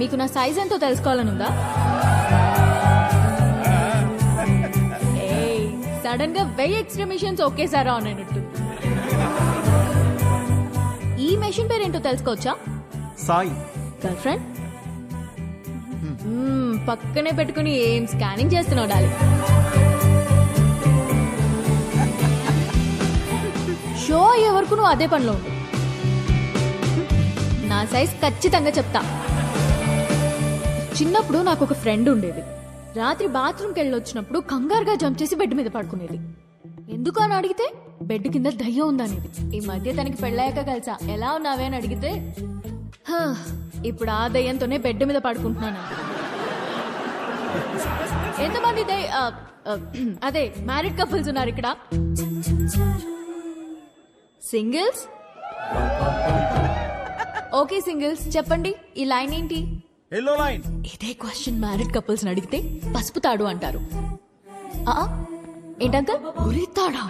మీకు నా సైజ్ ఎంతో తెలుసుకోవాలనుందా? సడన్ గా 1000 ఎక్స్ట్రా మిషన్స్ ఒకేసారి ఆన్ అయినట్టు. ఈ మెషిన్ పేరేంటో తెలుసుకోవచ్చా? సాయి. గర్ల్ ఫ్రెండ్ పక్కనే పెట్టుకుని ఏం స్కానింగ్ చేస్తున్నావు డాలి? షో అయ్యే వరకు నువ్వు అదే పనిలో ఉండు. నా సైజ్ ఖచ్చితంగా చెప్తా. చిన్నప్పుడు నాకు ఒక ఫ్రెండ్ ఉండేది. రాత్రి బాత్రూమ్కి వెళ్ళొచ్చినప్పుడు కంగారుగా జంప్ చేసి బెడ్ మీద పడుకునేది. ఎందుకు అని అడిగితే బెడ్ కింద దయ్యం ఉందనేది. ఈ మధ్య తనకి పెళ్ళాక కలిసా ఎలా ఉన్నావే అని అడిగితే ఇప్పుడు ఆ దయ్యంతోనే బెడ్ మీద పడుకుంటున్నాను. ఎంతమంది అదే మ్యారీడ్ కపుల్స్ ఉన్నారు ఇక్కడ? సింగిల్స్? ఓకే సింగిల్స్, చెప్పండి ఈ లైన్ ఏంటి? Yellow line. ఇదే క్వశ్చన్ మ్యారీడ్ కపుల్స్ అడిగితే పసుపు తాడు అంటారు. ఏంటంకల్ ఉరితాడా?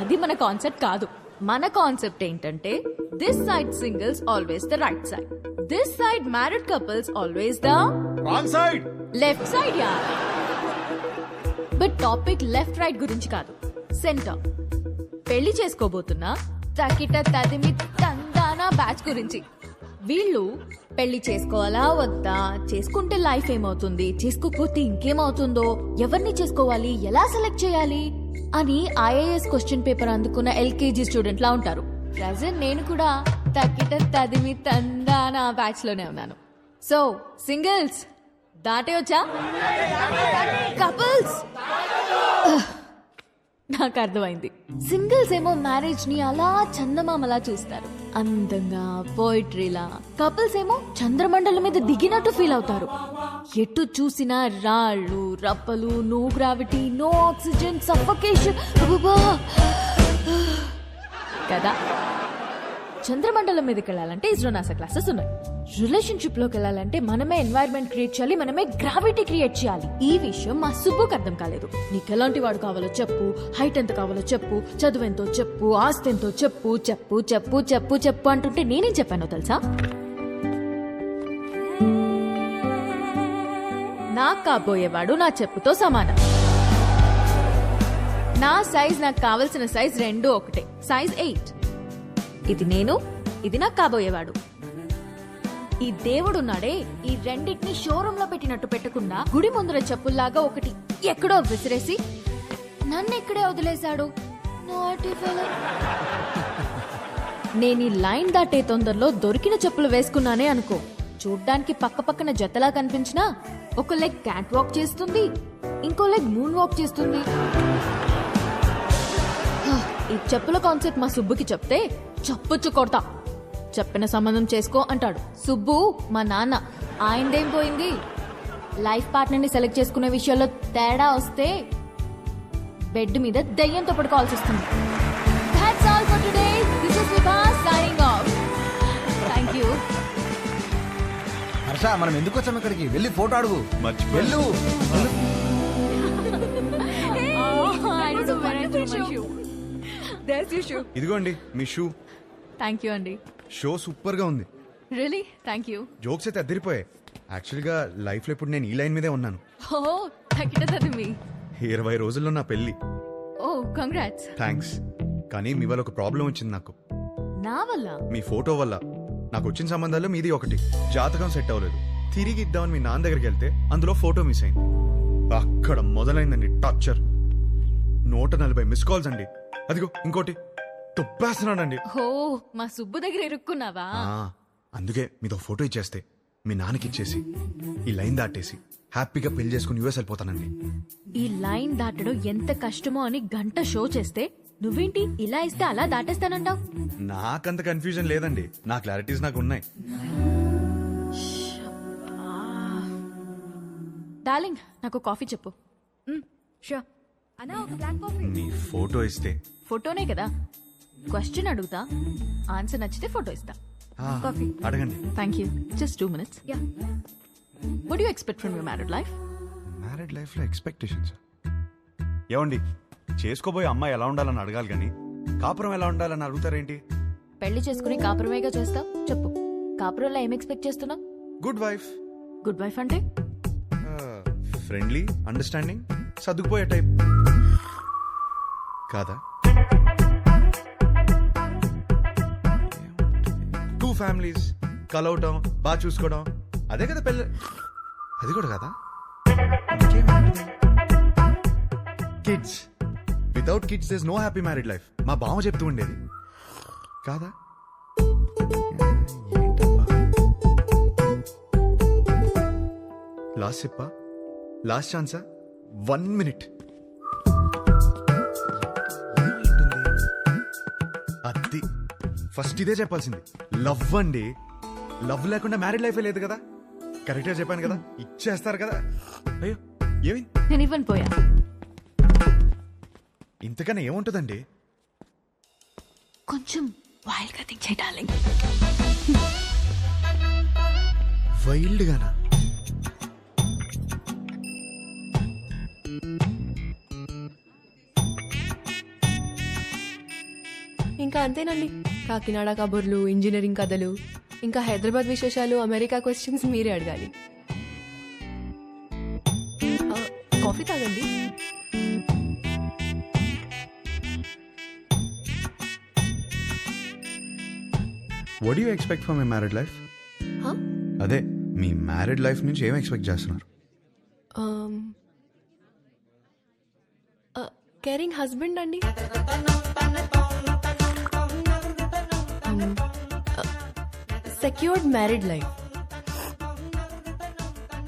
అది మన కాన్సెప్ట్ కాదు. మన కాన్సెప్ట్ ఏంటంటే this side singles always the right side, this side married couples always the wrong side, left side. Yeah, but topic left right గురించి కాదు, సెంటర్. పెళ్లి చేసుకోబోతున్నా తకిట తదిమి తందానా బ్యాచ్ గురించి. వీళ్ళు పెళ్లి చేసుకోవాలా వద్దా, చేసుకుంటే లైఫ్ ఏమవుతుంది, చేసుకోకపోతే ఇంకేమవుతుందో, ఎవరిని చేసుకోవాలి, ఎలా సెలెక్ట్ చేయాలి అని ఐఏఎస్ క్వశ్చన్ పేపర్ అందుకున్న ఎల్కేజీ స్టూడెంట్ లా ఉంటారు. ప్రజెంట్ నేను కూడా తక్కిట తదిమి తందానా బ్యాచ్ లోనే ఉన్నాను. సో సింగిల్స్ దాటే వచ్చా? కపుల్స్ నాకు అర్థమైంది. సింగిల్స్ ఏమో మ్యారేజ్ ని అలా చందమామలా చూస్తారు, అందంగా పోయిట్రీలా. కపుల్స్ ఏమో చంద్రమండలం మీద దిగినట్టు ఫీల్ అవుతారు. ఎటు చూసినా రాళ్ళు రప్పలు, no gravity, no oxygen, suffocation కదా. చంద్రమండలం మీదకి వెళ్ళాలంటే ఇస్రో నాసా క్లాసెస్ ఉన్నాయి. రిలేషన్షిప్ లోకి వెళ్ళాలంటే మనమే ఎన్వైరన్మెంట్ క్రియేట్ చేయాలి, మనమే గ్రావిటీ క్రియేట్ చేయాలి. ఈ విషయం మా సుబ్బుకి అర్థం కాలేదు. నీకు ఎలాంటి వాడు కావాలో చెప్పు, హైట్ ఎంత కావాలో చెప్పు, చదువు ఎంతో చెప్పు, ఆస్తి ఎంతో చెప్పు, చెప్పు చెప్పు చెప్పు చెప్పు అంటుంటే నేనేం చెప్పానో తెలుసా? నాకు కాబోయేవాడు నా చెప్పుతో సమానం. నా సైజ్ నాకు కావలసిన సైజ్ రెండు ఒకటే, సైజ్ 8. ఇది నేను, ఇది నాకు కాబోయేవాడు. ఈ దేవుడున్నాడే, ఈ రెండింటిని షోరూమ్ లో పెట్టినట్టు పెట్టకుండా గుడి ముందర చెప్పుల్లాగా ఒకటి ఎక్కడో విసిరేసి నన్ను ఇక్కడే వదిలేశాడు. నేను ఈ లైన్ దాటే తొందరలో దొరికిన చెప్పులు వేసుకున్నానే అనుకో, చూడ్డానికి పక్క పక్కన జతలా కనిపించినా ఒక లెగ్ క్యాట్ వాక్ చేస్తుంది, ఇంకో లెగ్ మూన్ వాక్ చేస్తుంది. ఈ చెప్పుల కాన్సెప్ట్ మా సుబ్బుకి చెప్తే చప్పుచ్చు కొడతా. చెప్పిన సంబంధం చేసుకో అంటాడు. సుబ్బు మా నాన్న, ఆయనదేం పోయింది? లైఫ్ పార్ట్నర్ ని సెలెక్ట్ చేసుకునే విషయాల్లో తేడా వస్తే బెడ్ మీద దయ్యంతో పడుకోవాల్సి వస్తుంది. That's all for today. This is Vibha signing off. Thank you. Harsha, మనం ఎందుకు వచ్చాం ఇక్కడికి? వెళ్ళి ఫోటో అడుగు. వెళ్ళు. ఇదిగోండి మీ షూ. థ్యాంక్ యూ అండి. షో సూపర్ గా ఉంది. Really thank you. జోక్స్ అయితే అద్దరిపోయాయి. యాక్చువల్ గా లైఫ్ లో ఇప్పుడు నేను ఈ లైన్ మీదే ఉన్నాను. ఓ తగ్గిటది మీ 20 రోజుల్లో నా పెళ్లి. ఓ కంగ్రాట్స్. థ్యాంక్స్. కానీ మీ వల్ల ఒక ప్రాబ్లం వచ్చింది నాకు. నా వల్ల? మీ ఫోటో వల్ల. నాకు వచ్చిన సంబంధాల్లో మీది ఒకటి. జాతకం సెట్ అవ్వలేదు. తిరిగి ఇద్దామని మీ నాన్న దగ్గరికి వెళ్తే అందులో ఫోటో మిస్ అయింది. అక్కడ మొదలైందండి టార్చర్. 140 మిస్ కాల్స్ అండి. అదిగో ఇంకోటి తుప్పేస్తున్నాడండి. ఓ మా సుబ్బు దగ్గర ఇరుక్కున్నావా? అందుకే మీతో ఫోటో ఇచ్చేస్తే మీ నాన్నకి ఇచ్చేసి ఈ లైన్ దాటేసి హ్యాపీగా పెళ్లి చేసుకుని యూఎస్ వెళ్ళిపోతానండి. ఈ లైన్ దాటడం ఎంత కష్టమో అని గంట షో చేస్తే నువ్వేంటి ఇలా ఇస్తే అలా దాటేస్తానంటావు? నాకంత కన్ఫ్యూజన్ లేదండి. నా క్లారిటీస్ నాకు ఉన్నాయి. డార్లింగ్ నాకు కాఫీ చెప్పు. షూర్. అన్నా ఒక బ్లాక్ కాఫీ. నీ ఫోటో ఇస్తే? ఫోటోనే కదా. క్వశ్చన్ అడుగుతా, ఆన్సర్ నచ్చితే ఫోటో ఇస్తా. కాఫీ అడగండి. Thank you. Just 2 minutes. Yeah. What do you expect from your married life? Married life లో ఎక్స్పెక్టేషన్స్ ఏమండి? చేసుకోబోయే అమ్మాయి ఎలా ఉండాలని అడగాలి కానీ కాపురం ఎలా ఉండాలని అడుగుతారేంటి? పెళ్లి చేసుకుని కాపురమేగా చేస్తావు చెప్పు. కాపురంలో ఏం ఎక్స్పెక్ట్ చేస్తున్నావు? గుడ్ వైఫ్, గుడ్ వైఫ్ అంటే ఫ్రెండ్లీ, అండర్స్టాండింగ్, సర్దుకుపోయే టైప్ కాదా? 2 ఫ్యామిలీస్ కలవటం, బాగా చూసుకోవడం, అదే కదా పెళ్ళి. అది కూడా కదా. Kids, without kids there is no happy married life. మా బావ చెప్తూ ఉండేది కాదా? లాస్ట్ చెప్పా, లాస్ట్ ఛాన్సా, 1 minute. అది ఫస్ట్ ఇదే చెప్పాల్సింది. లవ్ అండి, లవ్ లేకుండా మ్యారీడ్ లైఫే లేదు కదా. కరెక్ట్గా చెప్పాను కదా, ఇచ్చేస్తారు కదా. అయ్యో ఏమి, నేను ఇవ్వను పోయా. ఇంతకన్నా ఏముంటుందండి? కొంచెం వైల్డ్ గా థింక్ చేయాలి. వైల్డ్ గానా? ఇంకా అంతేనండి. కాకినాడ కబుర్లు, ఇంజనీరింగ్ కథలు, ఇంకా హైదరాబాద్ విశేషాలు, అమెరికా క్వశ్చన్స్ మీరే అడగాలి. కాఫీ తాగండి. What you expect from my married life? అదే మీ మ్యారీడ్ లైఫ్ నుంచి ఏం ఎక్స్పెక్ట్ చేస్తున్నారు? కేరింగ్ హస్బెండ్ అండి. Secured married life.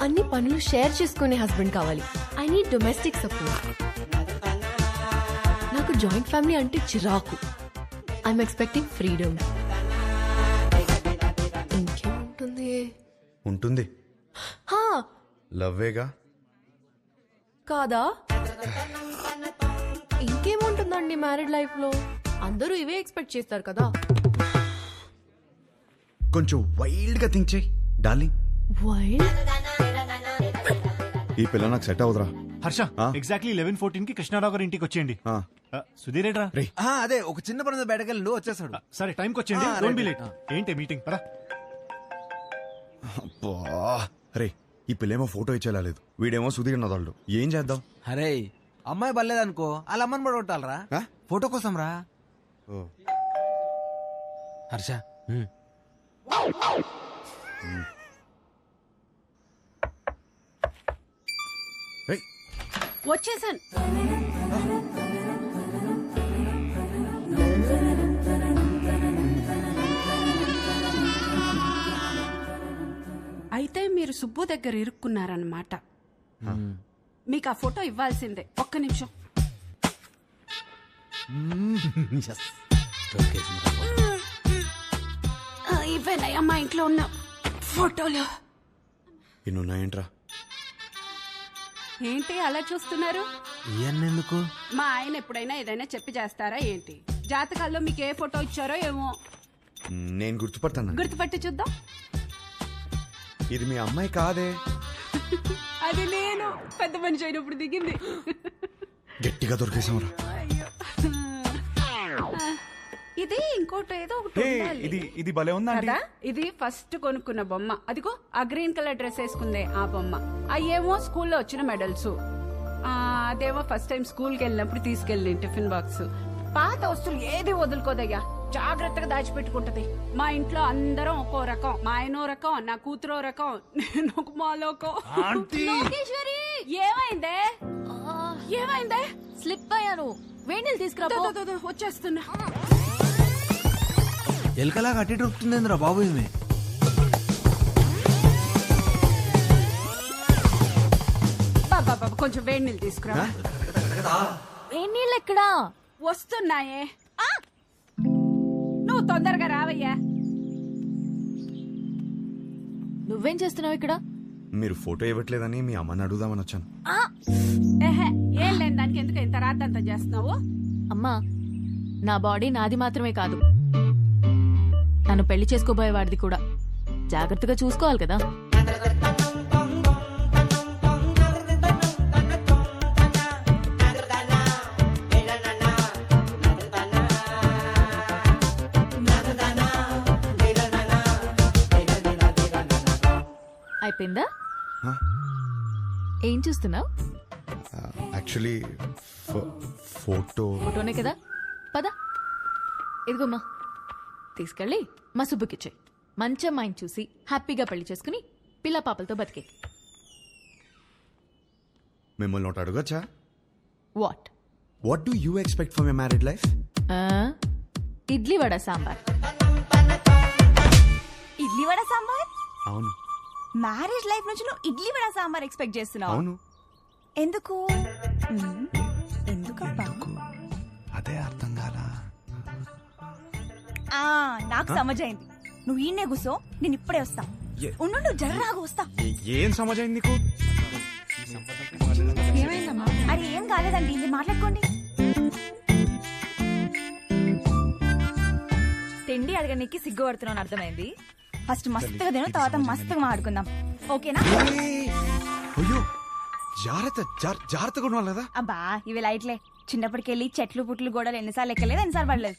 అన్ని పనులు షేర్ చేసుకునే హస్బెండ్ కావాలి. I need domestic support. నాకు జాయింట్ ఫ్యామిలీ అంటే చిరాకు. I'm expecting freedom. ఇంకేముంటుంది? ఉంటుంది, హా, లవ్వేగా. కాదా? ఇంకేముంటుందండి మ్యారీడ్ లైఫ్ లో? అందరూ ఇవే ఎక్స్పెక్ట్ చేస్తారు కదా. కొంచెం వైల్డ్ గా థింక్ చేయి డార్లింగ్. వైల్డ్? ఈ పిల్ల నాకు సెట్ అవుదరా. హర్ష, ఎగ్జాక్ట్లీ 11:14 కి కృష్ణారావు గారి ఇంటికి వచ్చేయండి. సుధీర్ ఏడ్రా? అదే ఒక చిన్న పని బయటకెళ్ళి వచ్చేసాడు. సరే టైంకి వచ్చేయండి, డోంట్ బి లేట్. ఏంటి మీటింగ్? పదా. రే, ఈ పిల్లేమో ఫోటో ఇచ్చేలా లేదు, వీడేమో సుధీర్ నదాళ్ళు. ఏం చేద్దాం? అరే అమ్మాయి బలేదనుకో, వాళ్ళ అమ్మని కూడా కొట్టాలరా ఫోటో కోసం రా. హర్ష వచ్చేసాను. అయితే మీరు సుబ్బు దగ్గర ఇరుక్కున్నారన్నమాట. మీకు ఆ ఫోటో ఇవ్వాల్సిందే. ఒక్క నిమిషం. ఇవేనయ్యా మా ఇంట్లో ఉన్న ఫోటోలు. ఇన్నున్నాయంట్రా? ఏంటి అలా చూస్తున్నారు? ఎందుకు? మా ఆయన ఎప్పుడైనా ఏదైనా చెప్పి చేస్తారా ఏంటి? జాతకాల్లో మీకు ఏ ఫోటో ఇచ్చారో ఏమో. నేను గుర్తుపడతాను. గుర్తుపట్టి చూద్దాం. ఇది మీ అమ్మాయి కాదే. అది నేను పెద్ద మనిషి అయినప్పుడు దిగింది. గట్టిగా దొరికేసాంరా. ఇది ఇంకోటి ఏదో ఒకటి ఉండాలి. ఇది భలే ఉందా కదా? ఇది ఫస్ట్ కొనుక్కున్న బొమ్మ. అదిగో ఆ గ్రీన్ కలర్ డ్రెస్ వేసుకుందే ఆ బొమ్మ. అయ్యేమో స్కూల్లో వచ్చిన మెడల్స్. అదేమో ఫస్ట్ టైం స్కూల్కి వెళ్ళినప్పుడు తీసుకెళ్ళి టిఫిన్ బాక్స్. పాత వస్తువులు ఏది వదులుకోదయ్యా, జాగ్రత్తగా దాచిపెట్టుకుంటది. మా ఇంట్లో అందరం ఒక్కో రకం. మా ఆయనో రకం, నా కూతురో రకం, నేను ఒక మాలోకం. లోకేశ్వరి, ఏమైందే? ఏమైందే? స్లిప్ అయ్యాను. వేణీలు తీసుకురా. వచ్చేస్తున్నా. ఎలకలాగా అట్టి దొరుకుతుందిరా బాబు. ఇది బాబా కొంచెం వేడి నీళ్ళు తీసుకురా. వేణీళ్ళు ఎక్కడా? వస్తున్నాయే. నువ్వు తొందరగా రావయ్యా. నువ్వేం చేస్తున్నావు ఇక్కడ? మీరు ఫోటో ఇవ్వట్లేదని మీ అమ్మని అడుగుదామని వచ్చాను. ఏం లేని దానికి ఎందుకు ఇంత రాద్దంతా చేస్తున్నావు? అమ్మా, నా బాడీ నాది మాత్రమే కాదు, నన్ను పెళ్లి చేసుకోబోయేవాడిది కూడా. జాగ్రత్తగా చూసుకోవాలి కదా. అయిపోయిందా? ఏం చూస్తున్నావు? Actually photo. ఫోటోనే కదా, పద. ఇదిగోమ్మా, తీసుకెళ్ళి మా సుబ్బుకిచ్చే. మంచి అమ్మాయిని చూసి హ్యాపీగా పెళ్లి చేసుకుని పిల్ల పాపలతో బతికే. మిమ్మల్ని ఒకటి అడగచ్చా? What? What do you expect for my married life? Idli vada sambar. Idli vada sambar? అవును. మ్యారేజ్ లైఫ్ నుంచి నువ్వు ఇడ్లీ వడ సాంబార్ ఎక్స్పెక్ట్ చేస్తున్నావు? అవును. ఎందుకు? ఎందుకబ్బా? అదే అర్థం కాలా. నాకు సమజైంది. నువ్వు ఈయనే కూసో, నేను ఇప్పుడే వస్తా. ఉండు, నువ్వు జర్రాగా వస్తా. ఏం సమజైంది నీకు? అరే ఏం కాలేదండి, ఇది మాట్లాడుకోండి. తిండి అడగడానికి సిగ్గుపడుతున్నాను అర్థమైంది. ఫస్ట్ మస్తుగా తిను, తర్వాత మస్తుగా మాట్లాడుకుందాం, ఓకేనా? అయ్యో జాగ్రత్తగా ఉండాలి కదా. అబ్బా ఇవి లైట్లే. చిన్నప్పటికెళ్ళి చెట్లు పుట్లు గోడలు ఎన్నిసార్లు ఎక్కలేదు, ఎన్నిసార్లు పడలేదు.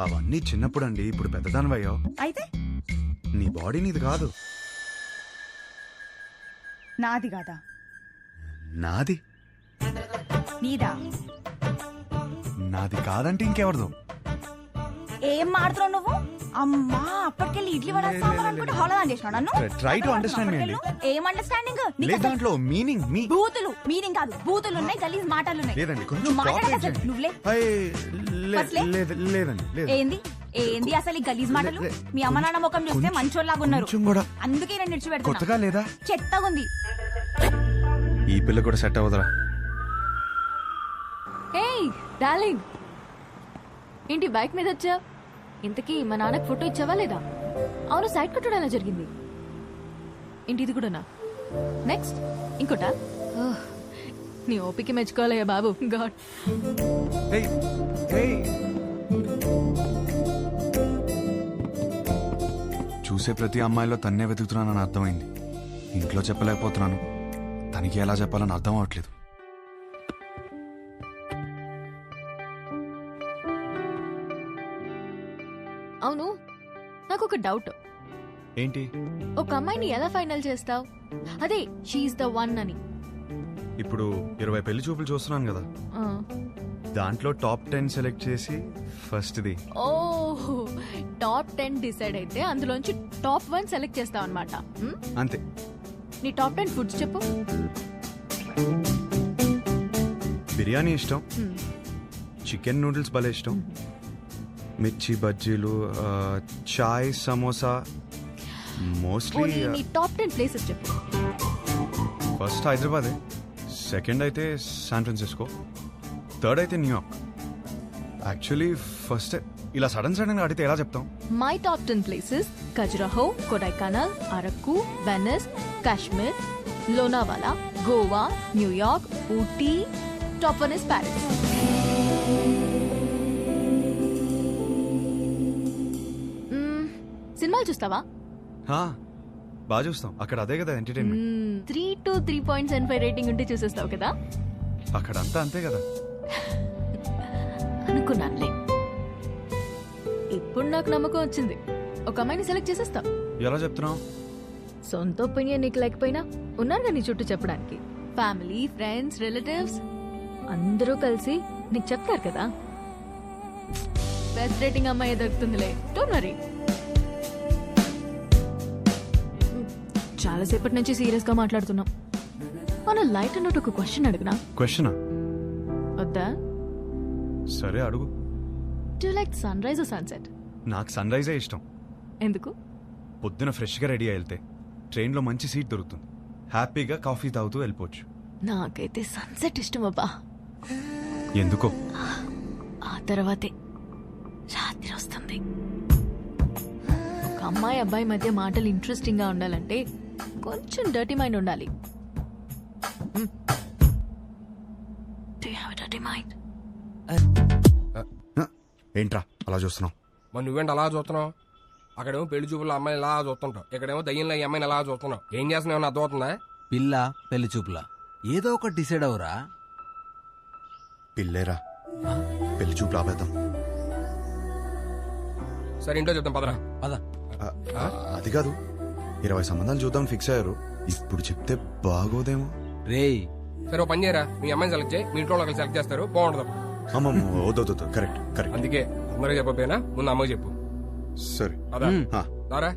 అవన్నీ చిన్నప్పుడు అండి, ఇప్పుడు పెద్దదానివయ్యో. అయితే నీ బాడీ నీది కాదు. నాది కాదా? నాది. నీదా? నాది కాదంటే ఇంకెవరిదో. ఏం మాడుతున్నావు నువ్వు? అమ్మా అప్పటికెళ్ళి ఇడ్లీ వడ సాంబార్ అనుకుంటే హోళదాన్ చేసినావు నన్ను. Try to understand me అండి. ఏం అండర్స్టాండింగ్? లేదు దాంట్లో మీనింగ్ మీ బూతులు మీనింగ్ కాదు, బూతులు ఉన్నాయి, గలీజ్ మాటలు ఉన్నాయి. లేదండి, కొంచెం నువ్వు మాట్లాడక cooperate అసలు చేయండి. నువ్వులే. అసలే? లేదండి లేదు. ఏంది ఏంది అసలు ఈ గలీజ్ మాటలు? మీ అమ్మ నాన్న ముఖం చూస్తే కొంచెం- మంచోళ్ళలాగా ఉన్నారు, కొంచెం కూడా. అందుకే నేను నిడిచిపెడుతున్నా. కొత్తగా లేదా? చెత్తగా ఉంది. ఈ పిల్ల కూడా సెట్ అవ్వదురా. ఏయ్ డార్లింగ్, ఏంటి బైక్ మీద వచ్చా? ఇంతకీ మా నాన్నకు ఫోటో ఇచ్చావా లేదా? అవును, సైడ్ కొట్టడం ఎలా జరిగింది? ఏంటి ఇది కూడానా? నెక్స్ట్ ఇంకోటా? ఓహ్, నీ ఓపిక మెచ్చుకోవాలయ్యా బాబు. గాడ్. చూసే ప్రతి అమ్మాయిలో తన్నే వెతుకుతున్నానని అర్థమైంది. ఇంట్లో చెప్పలేకపోతున్నాను, తనకి ఎలా చెప్పాలని అర్థం అవట్లేదు. అవును, నాకు ఒక డౌట్. ఏంటి? ఒక అమ్మాయిని ఎలా ఫైనల్ చేస్తావు? అదే షీఈస్ ద వన్ అని. ఇప్పుడు 20 పెళ్లి చూపులు చూస్తున్నాను కదా, ఆ. దాంట్లో టాప్ 10 సెలెక్ట్ చేసి ఫస్ట్ది. ఓ, టాప్ 10 డిసైడ్ అయితే అందులోంచి టాప్ 1 సెలెక్ట్ చేస్తావు అనమాట. అంతే. నీ టాప్ 10 ఫుడ్స్ చెప్పు. బిర్యానీ ఇష్టం, చికెన్ నూడిల్స్ భలే ఇష్టం, మిర్చి బజ్జీలు, చాయ్, సమోసా. మోస్ట్లీ నీ టాప్ 10 ప్లేసెస్ చెప్పు. ఫస్ట్ హైదరాబాదే, సెకండ్ అయితే శాన్ ఫ్రాన్సిస్కో, థర్డ్ అయితే న్యూయార్క్. యాక్చువల్లీ ఫస్ట్ ఇలా సడన్ గా అడిగితే ఎలా చెప్తాం? My top 10 places: Khajuraho, Kodaikanal, Araku, Venus, Kashmir, Lonavala, Goa, New York, Ooty. Top 1 is Paris. సినిమాలు చూస్తావా? బాగా చూస్తాం, అక్కడ అదే కదా ఎంటర్టైన్మెంట్. 3 to 3.75 రేటింగ్ ఉంటే చూసేస్తావు కదా. అక్కడ అంతా అంతే కదా. అనుకున్నానులే. ఇప్పుడు నాకు నమ్మకం వచ్చింది, ఒక అమ్మాయిని సెలెక్ట్ చేసేస్తావు. ఎలా చెప్తున్నావు? సొంత ఒపీనియన్ నీకు లేకపోయినా ఉన్నారు నీ చుట్టూ చెప్పడానికి. ఫ్యామిలీ, ఫ్రెండ్స్, రిలేటివ్స్ అందరూ కలిసి నీకు చెప్తారు కదా. బెస్ట్ రేటింగ్ అమ్మాయి దొరుకుతుందిలే, డోంట్ వరీ. చాలాసేపటి నుంచి సీరియస్ గా మాట్లాడుతున్నాం. మన లైట్ అన్నట్టు ఒక క్వశ్చన్ అడిగినా? క్వశ్చనా? వద్దా? సరే అడుగు. Do you like sunrise or sunset? నాకు సన్ రైజే ఇష్టం. ఎందుకు? పొద్దున ఫ్రెష్గా రెడీ అయి వెళ్తే ట్రైన్లో మంచి సీట్ దొరుకుతుంది, హ్యాపీగా కాఫీ తాగుతూ వెళ్ళిపోవచ్చు. నాకైతే సన్సెట్ ఇష్టం అబ్బా. ఎందుకో? ఆ తర్వాతే రాత్రి వస్తుంది. ఒక అమ్మాయి అబ్బాయి మధ్య మాటలు ఇంట్రెస్టింగ్ గా ఉండాలంటే కొంచెం డర్టీ మైండ్ ఉండాలి. Do you have a dirty mind? ఏంట్రా అలా చూస్తున్నావు? మరి నువ్వేంటి అలా చూస్తున్నావు? అక్కడేమో పెళ్లి చూపుల అమ్మాయిని ఇలా చూస్తుంటావు, ఇక్కడేమో దయ్యంలో ఈ అమ్మాయిని ఎలా చూస్తున్నావు. ఏం చేస్తున్నావు అర్థం అవుతుందా? పిల్ల పెళ్లి చూపులా ఏదో ఒకటి డిసైడ్ అవరా. పిల్లేరా, పెళ్లి చూపు రాబేద్దాం. సరే ఇంట్లో చెప్తాం పదరా. పద. అది కాదు, 20 సంబంధాలు చూద్దాం ఫిక్స్ అయ్యారు, ఇప్పుడు చెప్తే బాగోదేమో. రేయ్ సరే ఓ పని చేయరా, మీ అమ్మాయిని సెలెక్ట్ చేయి, మీ ఇంట్లో వాళ్ళకి సెలెక్ట్ చేస్తారు, బాగుంటుంది. అమ్మమ్మ వద్దు కరెక్ట్ కరెక్ట్. అందుకే అందరూ చెప్పకపోయినా ముందు అమ్మకి చెప్పు. సరే అదా హా. దారా.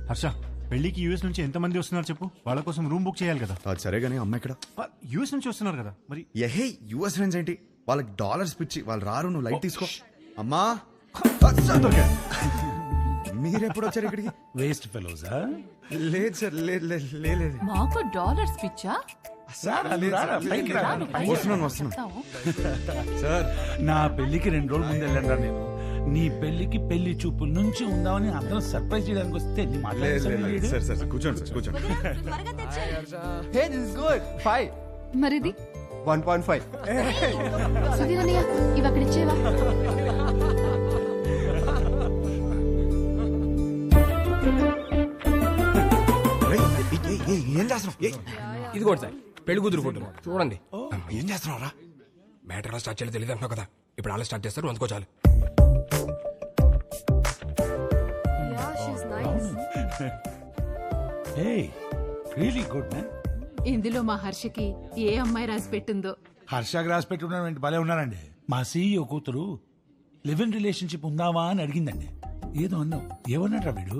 హర్ష పెళ్లికి యూఎస్ నుంచి ఎంత మంది వస్తున్నారు చెప్పు, వాళ్ళ కోసం రూమ్ బుక్ చేయాలి కదా. అది సరే గానీ అమ్మ ఇక్కడ. యూఎస్ నుంచి వస్తున్నారు కదా మరి. ఎహే యుఎస్ ఫ్రెండ్స్ ఏంటి, వాళ్ళకి డాలర్స్ పిచ్చి, వాళ్ళు రారు, నువ్వు లైట్ తీసుకో. అమ్మా మీరెప్పుడు వచ్చారు ఇక్కడికి? వేస్ట్ ఫెలోజా. లేదు సార్, లేదు. మాకు డాలర్స్ పిచ్చా? వస్తున్నాను సార్. నా పెళ్లికి 2 రోజుల ముందు వెళ్ళండి నేను. నీ పెళ్లికి పెళ్లి చూపుల నుంచి ఉందామని అందరం సర్ప్రైజ్ చేయడానికి వస్తే నీ మాట్లాడలేదు. సార్ కూర్చోండి సార్ కూర్చోండి. హే దిస్ ఇస్ గుడ్ 5 మరిది 1.5. సుధీర్ అన్నయ్య ఇవి అక్కడ ఇచ్చేవా? ఏం చేస్తున్నావు? ఇది కూడా సార్ పెళ్లి కూతురు ఫోటో చూడండి. ఏం చేస్తున్నావు రా? మ్యాటర్ ఎలా స్టార్ట్ చేయాలో తెలియదు అంటున్నావు కదా, ఇప్పుడు అలా స్టార్ట్ చేస్తారు, అందుకో చాలు. Hey really good man. ఇందులో మా హర్షకి ఏ అమ్మాయి రాసి పెట్టిందో. హర్ష గ్రాస్ పెట్టి ఉన్నాడు, భలే ఉన్నారండి. మా సీఈఓ కూతురు లివ్ ఇన్ రిలేషన్షిప్ ఉందావా అని అడిగిందండి. ఏదో అన్నావు, ఏమన్నాడ్రా వీడు?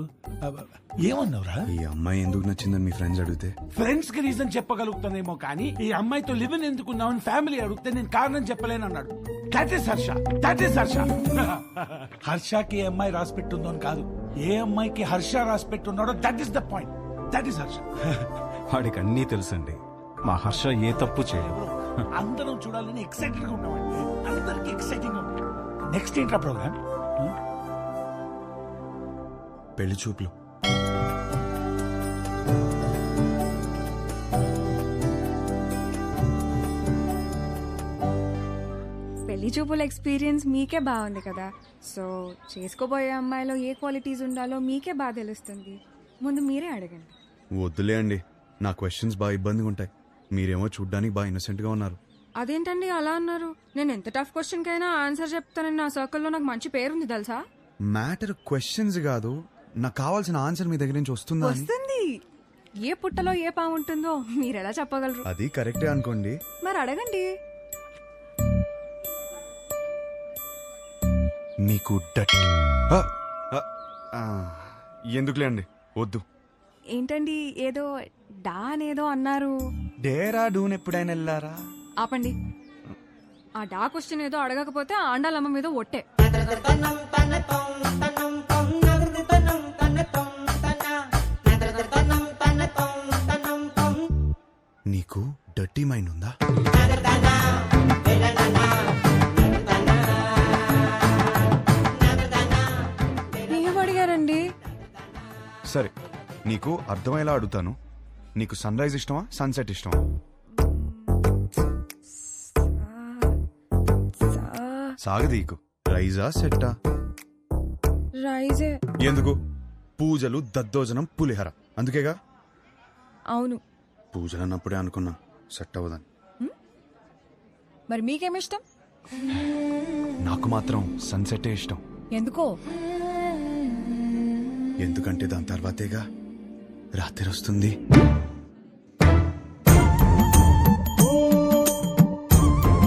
ఏమన్నావురా? ఈ అమ్మాయి ఎందుకు నచ్చిందని మీ ఫ్రెండ్స్ అడిగితే ఫ్రెండ్స్ కి రీజన్ చెప్పగలుగుతానేమో కానీ ఈ అమ్మాయితో లివ్ ఇన్ ఎందుకున్నావని ఫ్యామిలీ అడిగితే నేను కారణం చెప్పలేను అన్నాడు. That is Harsha, that is Harsha. హర్షకి ఏ అమ్మాయి రాసి పెట్టుందో అని కాదు, ఏ అమ్మాయికి హర్ష రాసి పెట్టున్నాడో that is the point. That is Harsha. వాడికి అన్నీ తెలుసండి, మా హర్ష ఏ తప్పు చేయదు. అందరం చూడాలని ఎక్సైటెడ్ గా ఉన్నామండి, అందరికి ఎక్సైటింగ్ గా ఉంది. నెక్స్ట్ ఏంట్రా ప్రోగ్రామ్? పెళ్లి చూపులు. పెళ్లి చూపుల ఎక్స్పీరియన్స్ మీకే బాగుంది కదా, సో చేసుకోబోయే అమ్మాయిలో ఏ క్వాలిటీస్ ఉండాలో మీకే బాగా తెలుస్తుంది. ముందు మీరే అడగండి. వద్దులే అండి, నా క్వశ్చన్స్ బాగా ఇబ్బందిగా ఉంటాయి. మీరేమో చూడ్డానికి బాగా ఇన్నోసెంట్ గా ఉన్నారు. అదేంటండి అలా అన్నారు? నేను ఎంత టఫ్ క్వశ్చన్ కైనా ఆన్సర్ చెప్తానని నా సర్కిల్లో నాకు మంచి పేరుంది తెలుసా. మ్యాటర్ క్వశ్చన్స్ కాదు, నాకు కావాల్సిన ఆన్సర్ మీ దగ్గర నుంచి వస్తుందా అని. వస్తుంది. ఏ పుట్టలో ఏ పాము ఉంటుందో మీరు ఎలా చెప్పగలరు? అది కరెక్టే అనుకోండి. మరి అడగండి. మీకు ఎందుకులే అండి, వద్దు. ఏంటండి ఏదో డా అనేదో అన్నారు? డేరా డూన్ ఎప్పుడైనా వెళ్ళారా? ఆపండి. ఆ డా క్వశ్చన్ ఏదో అడగకపోతే ఆండాలమ్మ మీద ఒట్టే. నీకు డర్టీ మైండ్ ఉందా? ఏం అడిగారండి? సరే, నీకు అర్థమయ్యేలా అడుగుతాను. నీకు సన్ రైజ్ ఇష్టమా, సన్సెట్ ఇష్టమా? సాగదీకు. రైజా సెట్టా? రైజే. ఎందుకు? పూజలు, దద్దోజనం, పులిహర, అందుకేగా. అవును. పూజలు అన్నప్పుడే అనుకున్నా సెట్ అవ్వదని. మరి మీకేమిష్టం? నాకు మాత్రం సన్సెటే ఇష్టం. ఎందుకో? ఎందుకంటే దాని తర్వాతేగా రాత్రి వస్తుంది.